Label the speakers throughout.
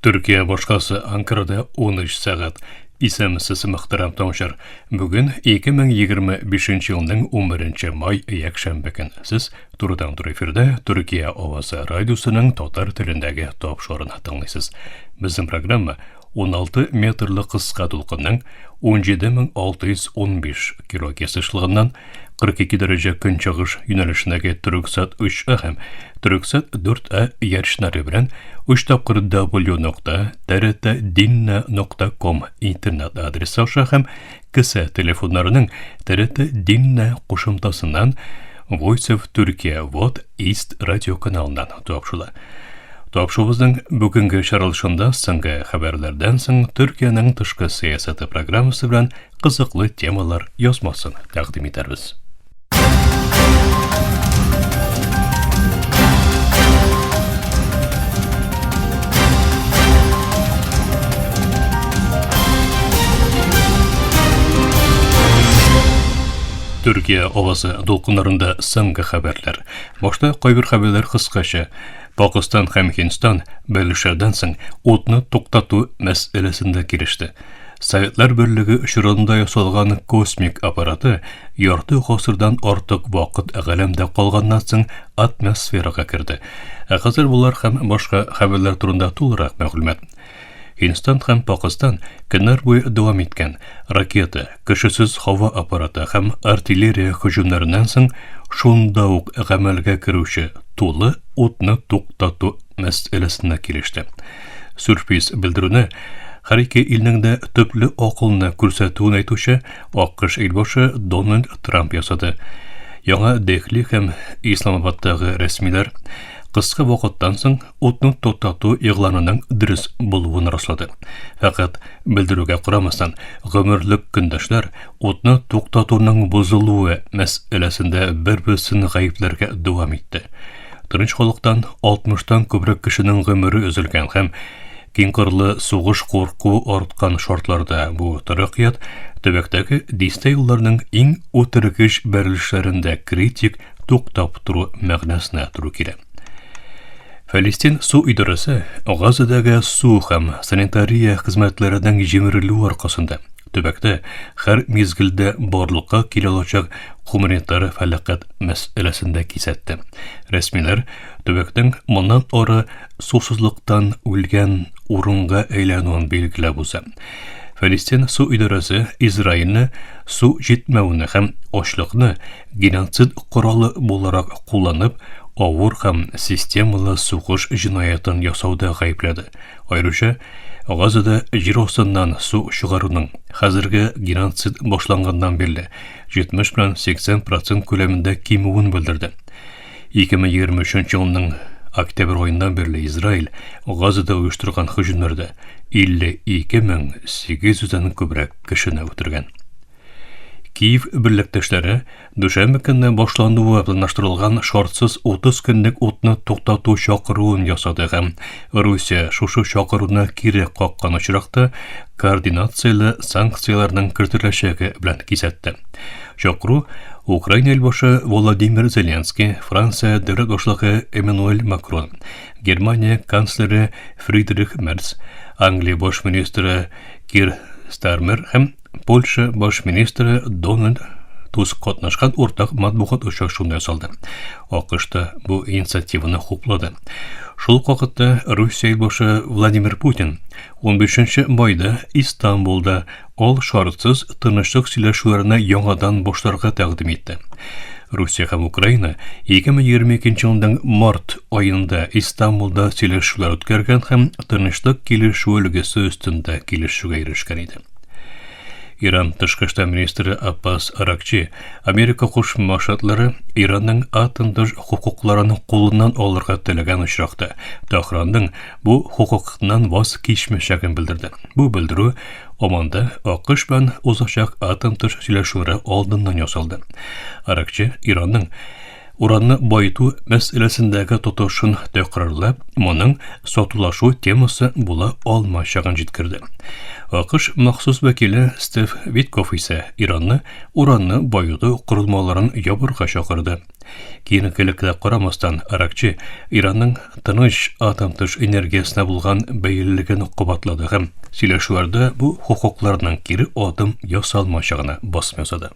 Speaker 1: Türkiye boshqasi Ankarada 13 saat. Isemsiz muhtaram tomoshabin. Bugun 2025 yilning 11 may yakshanba kuni. Siz turdan tur efirda Türkiye Ovozi radiosining tatar tilidagi topshorini tinglaysiz. Bizning programma 16 metrli qisqa to'lqinning 17615 kHz ishlig'idan 42 daraja kun chig'ish yo'nalishidagi Turksat 3A ham Turksat 4A yarışları bilan 3w.trt.dinna.com internet adresi aşağı hem kısa telefonlarının TRT Dinna qo'shimchasidan Voice of Turkey What East radio kanalından topşula. Topşuvuzning bugungi sharalishында so'nggi xabarlardan so'ng Turkiyaning tashqi siyosati programmasi bilan qiziqli temalar yozmasini taqdim etamiz. Türkiye Ovozi to'lqinlarida so'nggi xabarlar. Boshda qo'yib xabarlar qisqacha. Pokiston ham Hindiston belishlardan so'ng o'tni to'xtatuv masalasida kelishdi. Sovetlar birligi uchurunda yasalgan kosmik apparati yarti asrdan ortiq vaqt alamda qolgandan so'ng atmosferaga kirdi. Hozir bular ham boshqa xabarlar turida to'liq ma'lumot. Hindiston ham Pokiston kunlar bo'yi davom etgan raketa, kishisiz havo apparati ham artilleriya hujumlaridan so'ng shundoq amalga kiruvchi to'li o'tni to'xtatuv masalasida kelishdi. Surpriz bildiruvni har ikki ilningda turli oqilni ko'rsatuvini aytuvchi AQSh elboshi Donald Trump yasadi. Yangi Dehli ham Islomoboddagi rasmiylar qisqa vaqtdan so'ng o'tni to'xtatuv e'lonining durust bo'lganini rostadi. Faqat bildiruvga qaramasdan g'umurlik kundoshlar o'tni to'xtatuvning buziluvi masalasida bir-birini g'ayblarga davom etdi. Tinchlikdan 60 dan ko'proq kishining g'umuri uzilgan ham kengqirli sug'ish qo'rquvi ortgan shortlarda bu taraqqiyot tubakdagi dista yo'llarning eng o'tirgish berilishlarinda kritik to'xtab turuv ma'nosini turukida. Filistin suv idorasi G'azodagi suv ham sanitariya xizmatlarining jimiriluvi orqasida tubakda har mezgilda borliqqa kelolajak humanitar falokat masalasida kesatdi. Rasmiylar tubakning bundan ora suvsizlikdan o'lgan o'ringa aylanuvini belgilab bo'lsa. Filistin suv idorasi Izrailni suv yetmavini ham ochliqni genotsid quroli bo'larak qo'llanib Ovur ham sistemali sug'ish jinoyatini yasovda g'aybladi. Ayrisha G'azoda yer ostidan suv chiqaruning hozirgi genotsid boshlangandan beri 70 bilan 80% ko'lamida kemuvini bildirdi. 2023-yilning oktyabr oyidan beri Izrail G'azoda uyushtirgan hujumlarda 52,800 dan ko'proq kishini o'ldirgan. Kiev birlikdoshlari dushanba kuni boshlanуы planlashtirilgan shortsiz 30 kunlik o'tni to'xtatuv chaqiruvini yasadi ham Rossiya shu chaqiruvni kiri qoqqan uchraqda koordinatsiyali sanksiyalarning kiritilishiga bilan kesatdi. Chaqiruv Ukraina elboshi Volodymyr Zelenskiy, Fransiya davlat boshlig'i Emmanuel Macron, Germaniya kansleri Friedrich Merz, Angliya bosh ministri Keir Starmer ham Polsha bosh ministri Donald Tusk qatnashgan o'rtaq matbuot uchrashuvida yasaldi. AQShda bu inisiativani qo'lladi. Shul vaqtda Rossiya boshi Vladimir Putin 15-mayda Istanbulda shartsiz tinchlik silashuvlarini yangidan boshlarga taqdim etdi. Rossiya ham Ukraina 2022-yilning mart oyida Istanbulda silashuvlar o'tkazgan ham tinchlik kelishuviga ustida kelishuvga erishgan edi. İran Tashqi ishlar ministri Abbas Arakchi Amerika Qo'shma Shtatlari Iranning atom huquqlarini qo'ldan olishga tilagan uchraqda Tehronning bu huquqdan voz kechmashligini bildirdi. Bu bildiruv Omonda AQSh bilan o'zashaq atom silashuvlari oldindan yasaldi. Arakchi Iranning Уранны байыту мәсьәләсендәге тотышын тәкърарлап, моның сатулашу темасы була алмашагын җиткерде. АКШ махсус вәкиле Стив Витков исә Иранны уранны байыту корылмаларын ябырга чакырды. Кийинкелеккә карамастан, Аракчи Иранның тыныч атом-төш энергиясенә булган бәйлелеген кабатлады һәм сөйләшүләрдә бу хокукларның кире адым ясалмачагына басым ясады.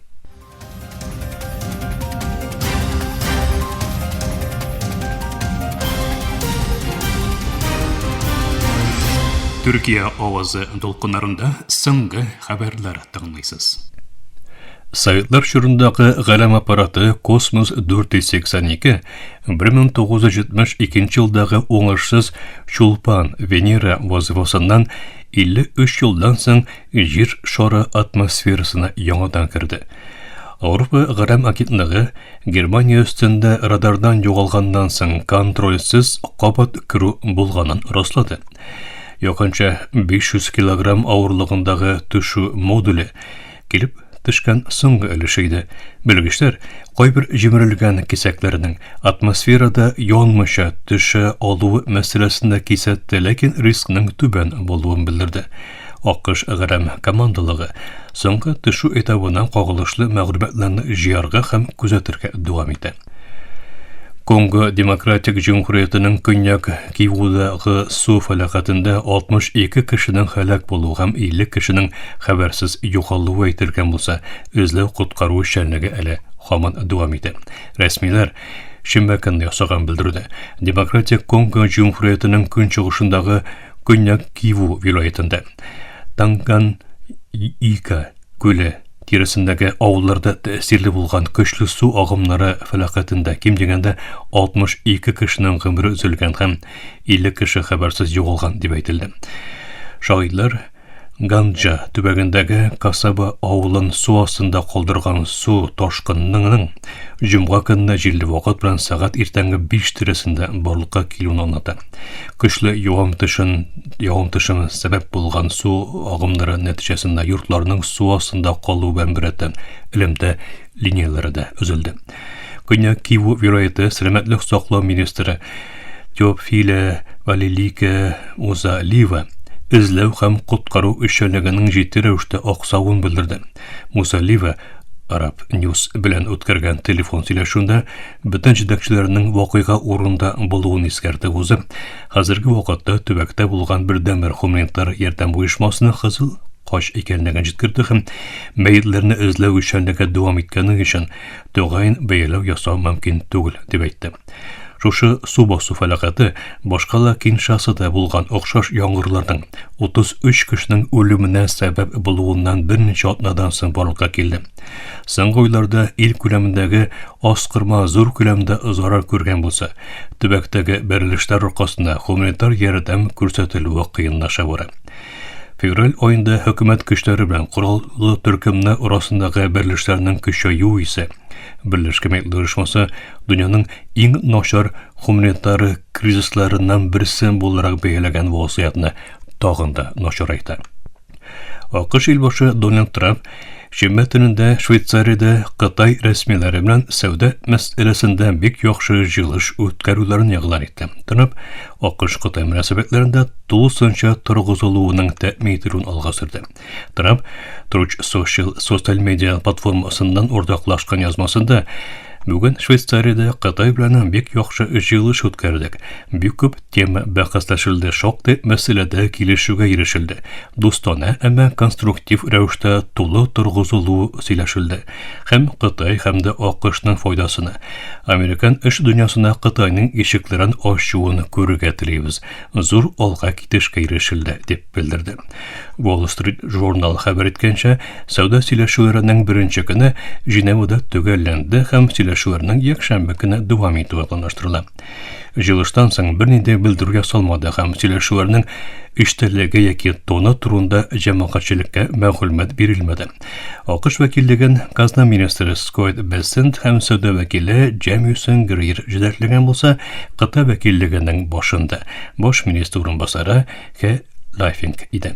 Speaker 1: Türkiye avazı dolqunlarında соңгы хәбәрләр тыңлыйсыз. Советлар чорындагы галәм аппараты Космос 482 1972 елдагы уңышсыз Чулпан Венера вазифасыннан 53 елдан соң Җир шары атмосферасына яңадан керде. Авропа галәм агентлыгы Германия өстендә радардан югалганнан соң контрольсез кабат керү булганын раслады. Якынча 500 килограмм авырлыгындагы төшү модуле килеп төшкән соңгы өлеше иде. Белгечләр кайбер җимерелгән кисәкләрнең атмосферада янмыйча төшә алуы мәсьәләсендә кисәтте, ләкин рискның түбән булуын белдерде. АКШ галәм командалыгы соңгы төшү этабына кагылышлы мәгълүматларны җыярга һәм күзәтергә дәвам итә. Конго Демократик Җумһуриятының Көньяк Кивудагы су фәлакәтендә 62 кешенең һәлак булуы һәм 50 кешенең хәбәрсез югалуы әйтелгән булса, эзләү коткару эшләре әле һаман дәвам итә. Рәсмиләр шимбә көнне ясаган белдерүдә, Демократик Конго Җумһуриятының көнчыгышындагы Көньяк Киву вилаятында Танган-Ика күле тирәсендәге авылларда тәэсирле булган көчле су агымнары фәлакәтендә ким дигәндә 62 кешенең гомере өзелгән һәм 50 кеше хәбәрсез югалган дип әйтелде. Шагыйрьләр Ганджа төбәгендәге Касаба авылын су астында калдырган су ташкынының җомга көнне җилле вакыт белән сәгать иртәнге 5 тирәсендә барлыкка килүен аңлата. Көчле явым-төшем сәбәп булган су агымнары нәтиҗәсендә йортларның су астында калуы белән бердәм элемтә линияләре дә өзелде. Көньяк Киву вилаяты сәламәтлек саклау министры Теофиле Валилике Мусалива эзләү һәм коткару эшчәнлегенең җитди рәвештә аксавын белдерде. Мусалива Arab News белән үткәргән телефон сөйләшүендә бөтен җитәкчеләрнең вакыйга урында булуын искәртеп узып, хәзерге вакытта төбәктә булган бердәнбер гуманитар ярдәм оешмасына хәзер каш икәнлеген җиткерде һәм мәйетләрне эзләү эшчәнлеге дәвам иткәне өчен төгәен бәяләү ясау мөмкин түгел дип әйтте. Шушы су басу фәлакәте башкала Киншасада булган охшаш яңгырларның 33 кешенең үлеменә сәбәп булуыннан берничә атнадан соң барлыкка килде. Соңгы айларда ил күләмендәге аскырма зур күләмдә зарар күргән булса, төбәктәге бәрелешләр аркасында гуманитар ярдәм күрсәтелүе кыенлаша бара. Февраль ayında хөкүмәт көчләре белән кораллы төркемне арасындагы берлешләрнең көчәюе исә Birleşmiş Milletler Uyuşması dünyanın иң начар гуманитар кризисларыннан берсе буларак бәяләгән вазгыятны тагын да начарайта. АКШ илбашы Дональд Трамп шимбә төнендә Швейцариядә Кытай рәсмиләре белән сәүдә мәсьәләсендә бик яхшы җыелыш үткәрүләрен игълан итте. Трамп АКШ-Кытай мөнәсәбәтләрендә тулысынча торгызылуының тәэмин ителүен алга сөрде. Трамп Truth Social социаль медиа платформасыннан уртаклашкан язмасында Бүген Швейцариядә Кытай белән бик яхшы җыелыш үткәрдек. Бик күп тема бәхәсләшелде, шактый мәсьәләдә килешүгә ирешелде. Достана, әмма конструктив рәвештә тулы торгызылу сөйләшелде. Һәм Кытай һәм дә АКШның файдасына, Американ эш дөньясына Кытайның ишекләрен ачуын күрергә телибез. Зур алга китешкә ирешелде дип белдерде. Wall Street Journal хәбәр иткәнчә, сәүдә сөйләшүләренең беренче көне Женевада төгәлләнде һәм сөйләшүләрнең якшәмбе көне дәвам итүе планлаштырыла. Җыелыштан соң бернинди белдерү ясалмады һәм сөйләшүләрнең эштәлеге яки тоны турында җәмәгатьчелеккә мәгълүмат бирелмәде. АКШ вәкиллеген казна министры Скотт Бессент һәм сәүдә вәкиле Джеймсон Грир җитәкләгән булса, Кытай вәкиллегенең башында баш министр урынбасары Лайфинг иде.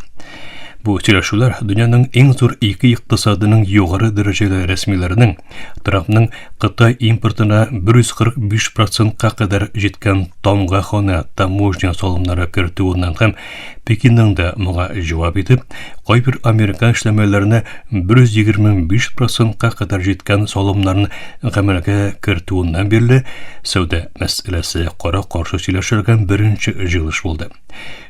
Speaker 1: Бу сөйләшүләр дөньяның иң зур ике икътисадының югары дәрәҗәле рәсмиләренең Трампның Кытай импортына 145%-ка кадәр җиткән тамгахана таможня салымнары кертүеннән һәм Пекинның да моңа җавап итеп, кайбер американ эшләмәләренә 125%-ка кадәр җиткән салымнарны гамәлгә кертүеннән бирле сәүдә мәсьәләсе кара-каршы сөйләшелгән беренче җыелыш булды.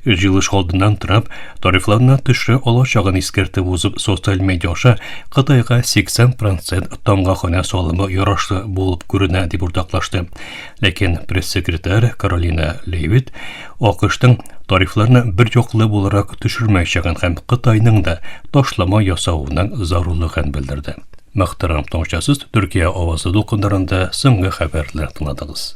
Speaker 1: Җыелыш алдыннан Трамп тарифларны төшерә алачагын искәртеп узып, социаль медиа аша Кытайга 80% тамгахана салымы ярашлы булып күренә дип уртаклашты. Ләкин пресс-секретарь Каролина Левит АКШның тарифларны бер яклы буларак төшермәячәген һәм Кытайның да ташлама ясауының зарулыгын белдерде. Мөхтәрәм тыңлаучылар, Төркия авазы дулкыннарында соңгы хәбәрләр тыңладыгыз.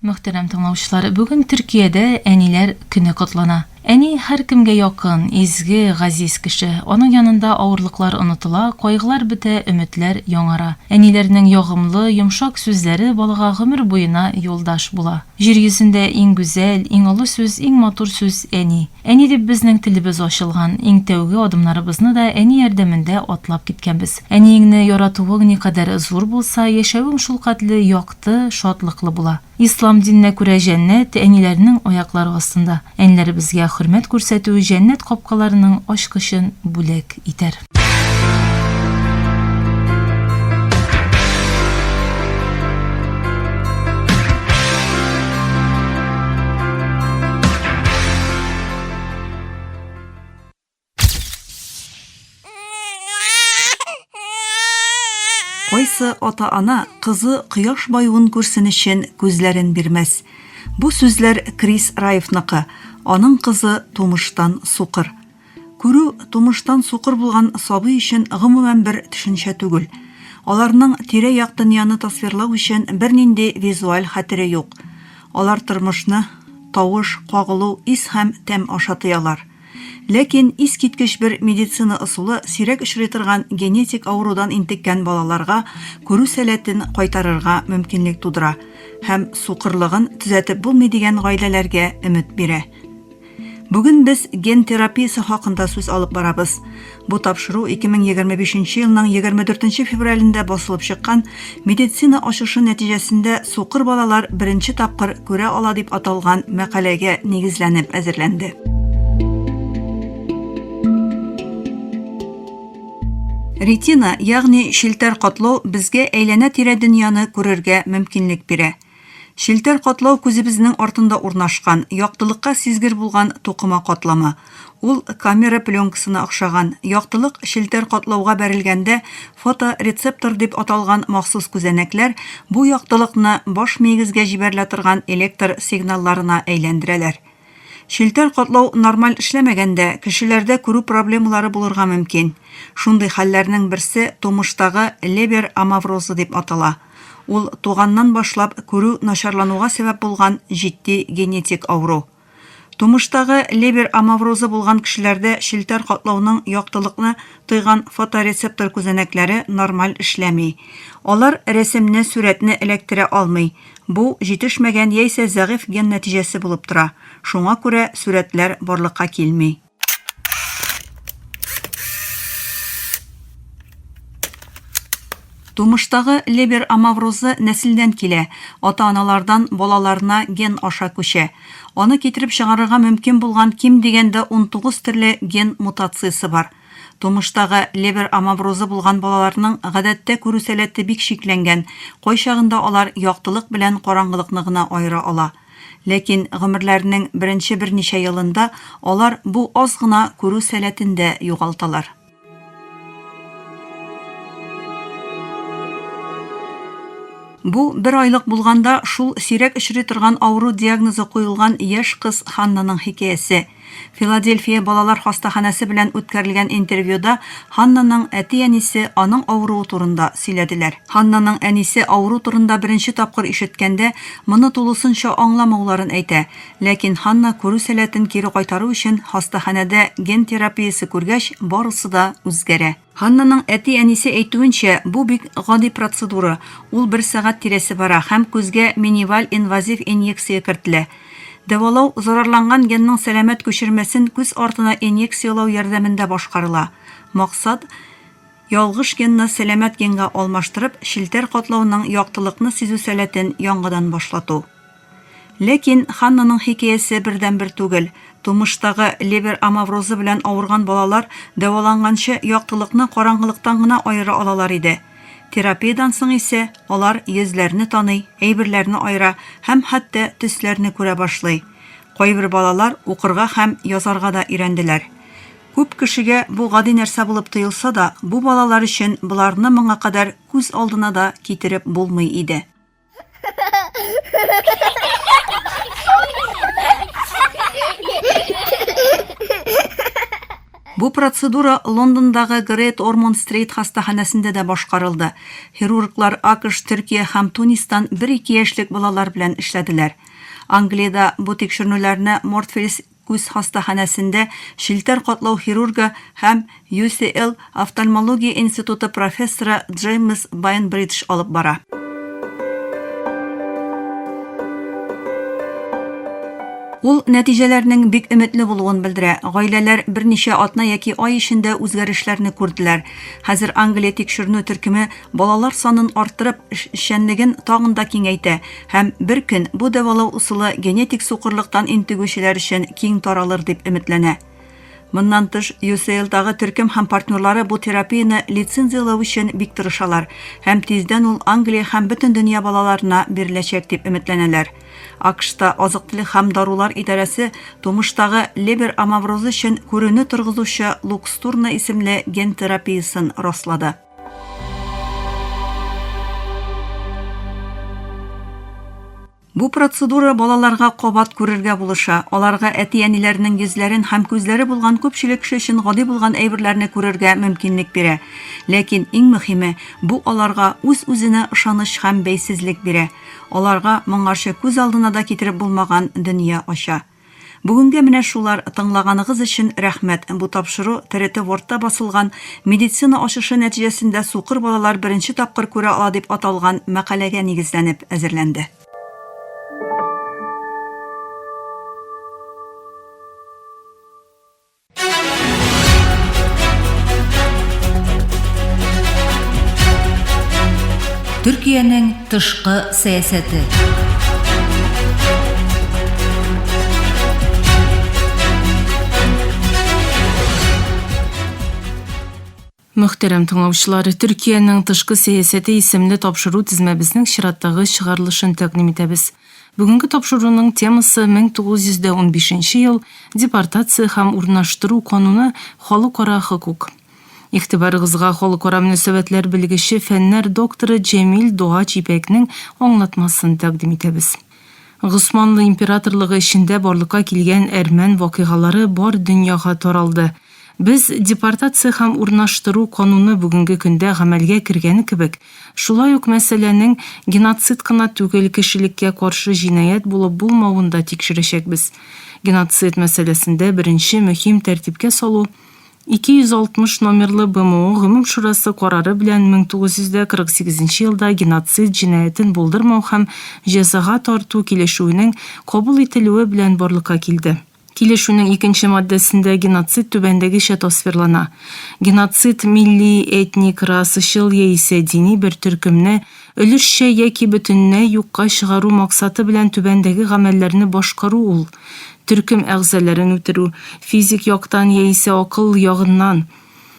Speaker 2: Мөхтәрәм тыңлаучылар, бүген Төркиядә әниләр көне котлана. Әни һәр кемгә якын, изге, газиз кеше. Аның янында авырлыклар онытыла, кайгылар бетә, өметләр яңара. Әниләрнең ягымлы, йомшак сүзләре балага гомер буена юлдаш була. Җир йөзендә иң гүзәл, иң олы сүз, иң матур сүз әни. Әни дип безнең телебез ачылган. Иң тәүге адымнарыбызны да әни ярдәмендә атлап киткәнбез. Әниеңне яратуың никадәр зур булса, яшәвең шул катлы якты, шатлыклы була. Ислам диненә күрә җәннәт әниләрнең аяклары астында. Әниләребезгә хөрмәт күрсәтү җәннәт капкаларының ачкычын бүләк итәр.
Speaker 3: Кайсы ата-ана кызы кояш баюын күрсен өчен күзләрен бирмәс. Бу сүзләр Крис Раевныкы. Аның кызы тумыштан сукыр. Күрү тумыштан сукыр булган сабый өчен гомумән бер төшенчә түгел. Аларның тирә-як дөньяны тасвирлау өчен бернинди визуаль хәтере юк. Алар тормышны тавыш, кагылу, ис һәм тәм ашатыялар. Ләкин искиткеч бер медицина ысулы сирәк очрый торган генетик авырудан интеккән балаларга күрү сәләтен кайтарырга мөмкинлек тудыра һәм сукырлыгын төзәтеп булмый дигән гаиләләргә өмет бирә. Бүген без ген терапиясе хакында сүз алып барабыз. Бу тапшыру 2025 елның 24 февралендә басылып чыккан медицина ачышы нәтиҗәсендә сукыр балалар беренче тапкыр күрә ала дип аталган мәкаләгә нигезләнеп әзерләнде. Ретина, ягъни шелтәр катлау безгә әйләнә-тирә дөньяны күрергә мөмкинлек бирә. Шелтәр катлау күзебезнең артында урнашкан, яктылыкка сизгер булган тукыма катлама. Ул камера пленкасына охшаган. Яктылык шелтәр катлауга бәрелгәндә фоторецептор дип аталган махсус күзәнәкләр бу яктылыкны баш мигезгә җибәрелә торган электр сигналларына әйләндерәләр. Шелтәр катлау нормаль эшләмәгәндә кешеләрдә күрү проблемалары булырга мөмкин. Шундый хәлләрнең берсе тумыштагы Лебер амаврозы дип атала. Ул туганнан башлап күрү начарлануга сәбәп булган җитди генетик авыру. Тумыштагы Лебер амаврозы булган кешеләрдә шелтәр катлауның яктылыкны тойган фоторецептор күзәнәкләре нормаль эшләми. Алар рәсемне, сурәтне эләктерә алмый. Бу җитешмәгән яисә зәгыйфь ген нәтиҗәсе булып тора. Шуңа күрә сурәтләр барлыкка килми. Тумыштагы Лебер амаврозы нәселдән килә. Ата-аналардан балаларына ген аша күчә. Аны китереп чыгарырга мөмкин булган ким дигәндә 19 төрле ген мутациясе бар. Тумыштагы Лебер амаврозы булган балаларның гадәттә күрү сәләте бик шикләнгән. Кайчагында алар яктылык белән караңгылыкны гына айыра ала. Ләкин гомерләренең беренче берничә елында алар бу аз гына күрү сәләтен дә югалталар. Бу бер айлык булганда шул сирәк очрый торган авыру диагнозы куелган яшь кыз Ханнаның хикәясе. Филадельфия балалар хастаханәсе белән үткәрелгән интервьюда Ханнаның әти-әнисе аның авыруы турында сөйләделәр. Ханнаның әнисе авыру турында беренче тапкыр ишеткәндә, моны тулысынча аңламауларын әйтә, ләкин Ханна күрү сәләтен кире кайтару өчен хастаханәдә ген терапиясе күргәч, барысы да үзгәрә. Ханнаның әти-әнисе әйтүенчә, бу бик гади процедура. Ул 1 сәгать тирәсе бара һәм күзгә минималь инвазив инъекция кертелә. Дәвалау зарарланган генның сәламәт күчермәсен күз артына инъекциялау ярдәмендә башкарыла. Максат ялгыш генны сәламәт генга алмаштырып, шилтәр катлауның яктылыкны сизү сәләтен яңадан башлату. Ләкин Ханнаның хикәясе бердән-бер түгел. Тумыштагы лебер амаврозы белән авырган балалар дәваланганчы яктылыкны караңгылыктан гына аера алалар иде. Терапиядан соң исә алар йөзләрне таный, әйберләрне аера һәм хәтта төсләрне күрә башлый. Кайбер балалар укырга һәм язарга да өйрәнделәр. Күп кешегә бу гади нәрсә булып тоелса да, бу балалар өчен буларны моңа кадәр күз алдына да китереп булмый иде. Бу процедура Лондондагы Great Ormond Street хастаханәсендә дә башкарылды. Хирурглар АКШ, Төркия һәм Тунистан 1-2 яшьлек балалар белән эшләделәр. Англиядә бу тикшерүләрне Мортфилс күз хастаханәсендә шилтәр катлау хирургы һәм UCL офтальмология институты профессоры Джеймс Байнбридж алып бара. Ул нәтиҗәләрнең бик өметле булуын белдерә. Гаиләләр берничә атна яки ай эчендә үзгәрешләрне күрделәр. Хәзер Англия тикшерү төркеме балалар санын арттырып, эшчәнлеген тагын да киңәйтә һәм бер көн бу дәвалау усулы генетик сукырлыктан интегүчеләр өчен киң таралыр дип өметләнә. Моннан тыш, UCL-дагы төркем һәм партнерлары бу терапияны лицензиялау өчен бик тырышалар һәм тиздән ул Англия һәм бөтен дөнья балаларына биреләчәк дип өметләнәләр. АКШта азык-төлек һәм дарулар идарәсе тумыштагы лебер амаврозы өчен күренү торгызучы Luxturna исемле ген терапиясын раслады. Бу процедура балаларга кабат күрергә булыша, аларга әти-әниләрнең йөзләрен һәм күзләре булган күпчелек кеше өчен гади булган әйберләрне күрергә мөмкинлек бирә. Ләкин иң мөһиме, бу аларга үз-үзенә ышаныч һәм бәйсезлек бирә. Аларга моңарчы күз алдына да китереп булмаган дөнья ача. Бүгенгә менә шулар, тыңлаганыгыз өчен рәхмәт. Бу тапшыру ТРТ Wordта басылган медицина ачышы нәтиҗәсендә сукыр балалар беренче тапкыр күрә ала дип аталган мәкаләгә нигезләнеп әзерләнде.
Speaker 2: Төркиянең тышкы сәясәте. Мөхтәрәм тыңлаучылар, Төркиянең тышкы сәясәте исемле тапшыру тизмәбезнең чираттагы чыгарылышын тәкъдим итәбез. Бүгенге тапшыруның темасы 1915 ел депортация һәм урнаштыру кануны халыкара хукук. Игътибарыгызга халыкара мөнәсәбәтләр белгече фәннәр докторы Җәмил Дугач Ипәкнең аңлатмасын тәкъдим итәбез. Госманлы императорлыгы эчендә барлыкка килгән әрмән вакыйгалары бар дөньяга таралды. Без депортация һәм урнаштыру кануны бүгенге көндә гамәлгә кергәне кебек, шулай ук мәсьәләнең геноцид кына түгел кешелеккә каршы җинаять булып булмавын да тикшерәчәкбез. Геноцид мәсьәләсендә беренче мөһим тәртипкә салу 260 номерлы БМО гомум шурасы карары белән 1948 елда геноцид җинаятен булдырмау һәм җәзага тарту килешүенең кабул ителүе белән барлыкка килде. Килешүнең 2нче маддәсендә геноцид түбәндәгечә тасвирлана. Геноцид милли, этник, расычыл яисә дини бер төркемне өлешчә яки бөтенләй юкка чыгару максаты белән түбәндәге гамәлләрне башкару ул. Төркем әгъзаларын үтерү, физик яктан яисә акыл ягыннан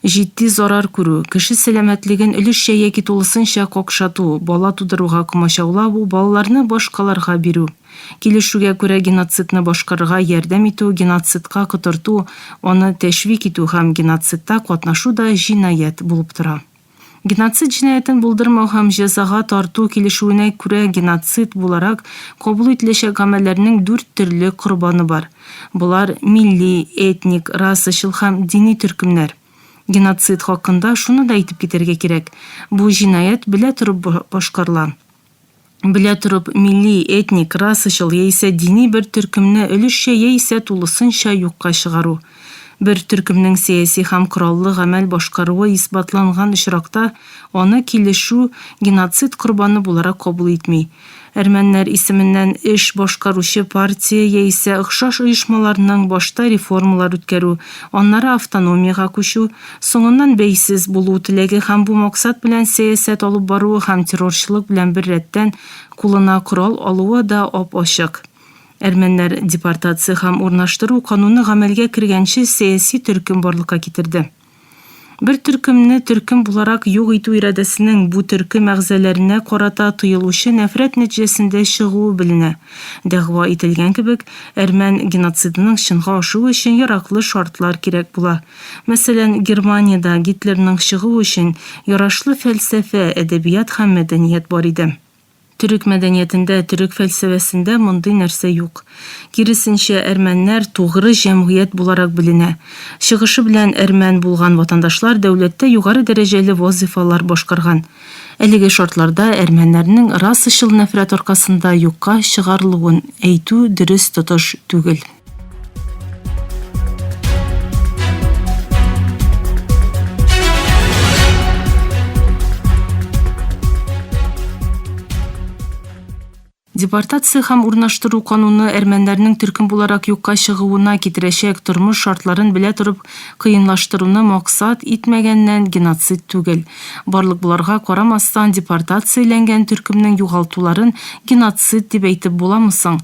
Speaker 2: җитди зарар күрү, кеше сәламәтлеген өлешчә яки тулысынча какшату, бала тудыруга комачаулау, балаларны башкаларга бирү. Килешүгә күрә геноцидны башкарырга ярдәм итү, геноцидка котырту, аны тәшвик итү һәм геноцидта катнашу да җинаять булып тора. Геноцид җинаятын булдырмау һәм җәзага тарту килешүенә күрә геноцид буларак кабул ителәчәк гамәлләрнең 4 төрле корбаны бар. Булар милли, этник, расачыл һәм дини төркемнәр. Геноцид хакында шуны да әйтеп китәргә кирәк. Бу җинаят белә торып башкарыла. Белә торып милли, этник, расачыл яисә дини бер төркемне өлешчә яисә тулысынча юкка чыгару. Бер төркемнең сәяси һәм кораллы гамәл башкаруы исбатланган очракта аны килешү геноцид корбаны буларак кабул итми. Әрмәннәр исеменнән эш башкаручы партия яисә охшаш оешмаларның башта реформалар үткәрү, аннары автономиягә күчү, соңыннан бәйсез булу теләге һәм бу максат белән сәясәт алып баруы һәм террорчылык белән бер рәттән кулына корал алуы да ап-ачык. Әрмәннәр депортация һәм урнаштыру кануны гамәлгә кергәнче сәяси төркем барлыкка китерде. Бер төркемне төркем буларак юк итү ирадәсенең бу төркем әгъзаларына карата тыелучы нәфрәт нәтиҗәсендә чыгуы беленә. Дәгъва ителгән кебек, әрмән геноцидының чынга ашуы өчен яраклы шартлар кирәк була. Мәсәлән, Германиядә Гитлерның чыгуы өчен ярашлы фәлсәфә, әдәбият һәм мәдәният бар иде. Төрек мәдәниятендә, төрек фәлсәфәсендә мондый нәрсә юк. Киресенчә, әрмәннәр тугры җәмгыять буларак беленә. Чыгышы белән әрмән булган ватандашлар дәүләттә югары дәрәҗәле вазифалар башкарган. Әлеге шартларда әрмәннәрнең расачыл нәфрәт аркасында юкка чыгарылуын әйтү дөрес тотыш түгел. Депортация һәм урнаштыру кануны әрмәннәрнең төркем буларак юкка чыгуына китерәчәк тормыш шартларын белә торып кыенлаштыруны максат итмәгәннән геноцид түгел. Барлык буларга карамастан депортацияләнгән төркемнең югалтуларын геноцид дип әйтеп буламы соң?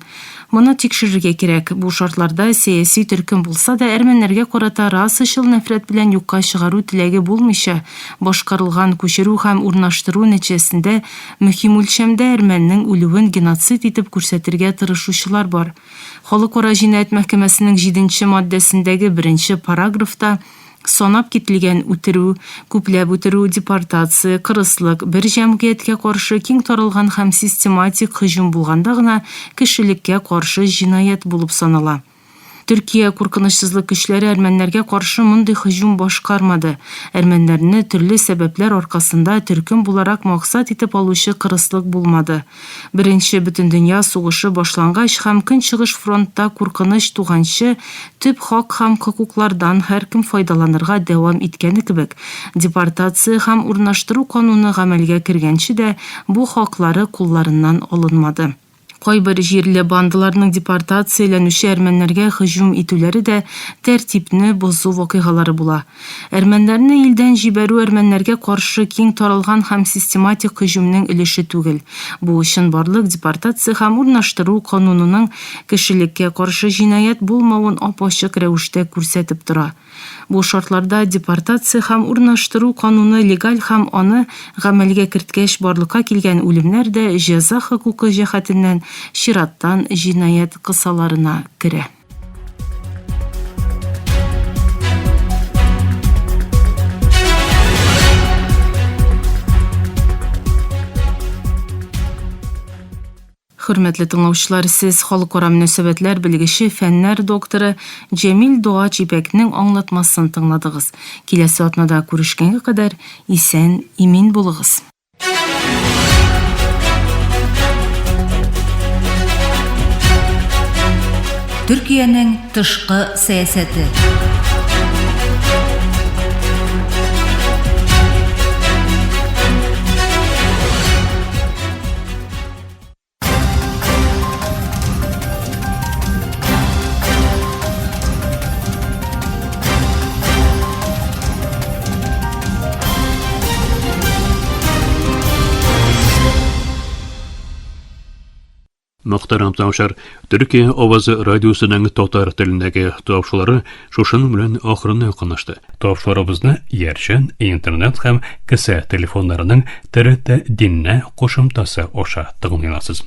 Speaker 2: Моны тикшерергә кирәк. Бу шартларда сәяси төркем булса да әрмәннәргә карата расачыл нәфрәт белән юкка чыгару теләге булмыйча, башкарылган күчерү һәм урнаштыру нәтиҗәсендә мөһим үлчәмдә әрмәннең үлүен геноцид итеп күрсәтергә тырышучылар бар. Халыкара җинаять мәхкәмәсенең 7-нче маддәсендәге 1-нче параграфта санап кителгән үтерү, күпләп үтерү, депортация, кырыслык бер җәмгыятькә каршы киң таралган һәм систематик һөҗүм булганда гына кешелеккә каршы җинаять булып санала. Төркия куркынычсызлык көчләре әрмәннәргә каршы мондый һөҗүм башкармады. Әрмәннәрне төрле сәбәпләр аркасында төркем буларак максат итеп алучы кырыслык булмады. Беренче Бөтендөнья сугышы башлангач һәм Көнчыгыш фронтта куркыныч туганчы төп хак һәм хокуклардан һәркем файдаланырга дәвам иткәне кебек, депортация һәм урнаштыру кануны гамәлгә кергәнче дә бу хаклары кулларыннан алынмады. Кайбер җирле бандаларның депортацияләнүче әрмәннәргә һөҗүм итүләре дә тәртипне бозу вакыйгалары була. Әрмәннәрне илдән җибәрү әрмәннәргә каршы киң таралган һәм систематик һөҗүмнең өлеше түгел. Бу өчен барлык депортация һәм урнаштыру канунының кешелеккә каршы җинаять булмавын ап-ачык рәвештә күрсәтеп тора. Бу шартларда депортация һәм урнаштыру кануны легаль һәм аны гамәлгә керткәч барлыкка килгән үлемнәр дә җәза хокукы җәһәтеннән чираттан җинаять кысаларына керә. Хөрмәтле тыңлаучылар, сез халыкара мөнәсәбәтләр белгече, фәннәр докторы Җәмил Дуач Ипәкнең аңлатмасын тыңладыгыз. Киләсе атнада күрешкәнгә кадәр исән, имин булыгыз.
Speaker 4: Төркиянең тышкы сәясәте.
Speaker 1: Мөхтәрәм тыңлаучылар, Төркия авазы радиосының татар телендәге тапшырулары шушының белән ахырына якынлашты. Тапшырыбызны Яршан интернет һәм кесә телефоннарының TRT динне кушымтасы аша тыңлыйларсыз.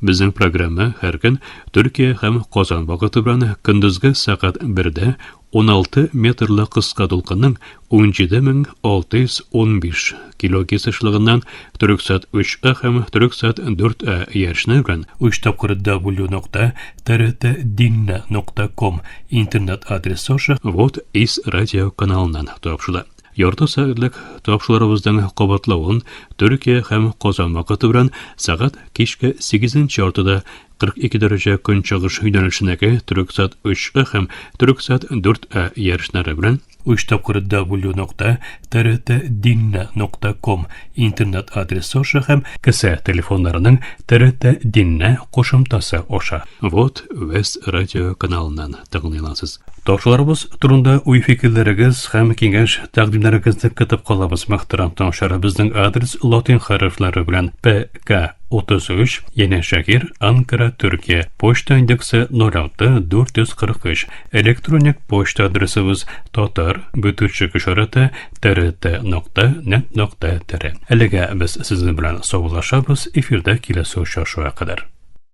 Speaker 1: Безнең программа һәр көн Төркия һәм Казан вакыты белән көндезге сәгать 1-дә 16 метрлы кыска дулкынның 17615 кило кесешлыгыннан Түрксат 3А һәм Түрксат 4А ярышны белән 3 тапкыр w.trtdinna.com интернет адресы аша вот из радио каналыннан тапшыла. Ярты сәгатьлек тапшыруларыбызның кабатлавын Төркия һәм Казан вакыты белән сәгать кичке 8 яртыда 42 дәрәҗә көнчыгыш юнәлешендәге Түрксат 3А һәм Түрксат 4А ярышлары белән 3 тапкыр w.trtdinna.com интернет адресы аша һәм кесә телефоннарының TRT Dinna кушымтасы аша. Вот Вест радио каналыннан тыңлыйларсыз. Тапшыруларыбыз турында уй-фикерләрегез һәм киңәш тәкъдимнәрегезне көтеп калабыз. Мөхтәрәм тыңлаучылар, безнең адрес латин хәрефләре белән PK 33 Яне Шакир, Анкара, Төркия. Почта индексы 06443. Электроник почта адресыбыз tatar@trt.net.tr. Әлегә без сезнең белән саулашабыз. Эфирдә киләсе очрашуга кадәр.